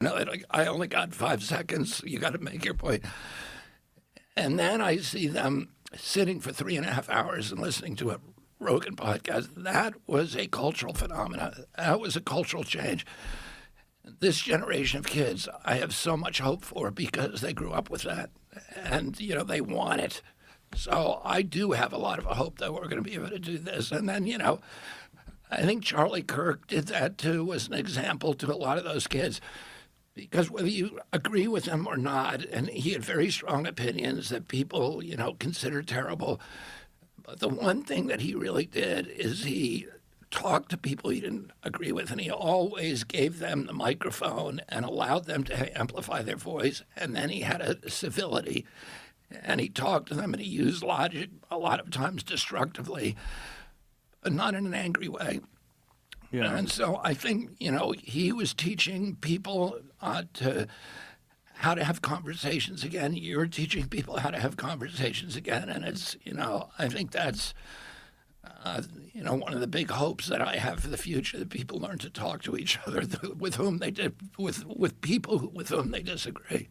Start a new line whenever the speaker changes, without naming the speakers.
No, I only got 5 seconds. You got to make your point. And then I see them sitting for 3.5 hours and listening to a Rogan podcast. That was a cultural phenomenon. That was a cultural change. This generation of kids, I have so much hope for because they grew up with that. And, they want it. So I do have a lot of hope that we're going to be able to do this. And then, I think Charlie Kirk did that too, was an example to a lot of those kids. Because whether you agree with him or not, and he had very strong opinions that people, consider terrible. But the one thing that he really did is he talked to people he didn't agree with, and he always gave them the microphone and allowed them to amplify their voice. And then he had a civility, and he talked to them, and he used logic a lot of times destructively, but not in an angry way. Yeah. And so I think, he was teaching people how to have conversations again. You're teaching people how to have conversations again. And it's, I think that's, one of the big hopes that I have for the future, that people learn to talk to each other with whom they did, with people with whom they disagree.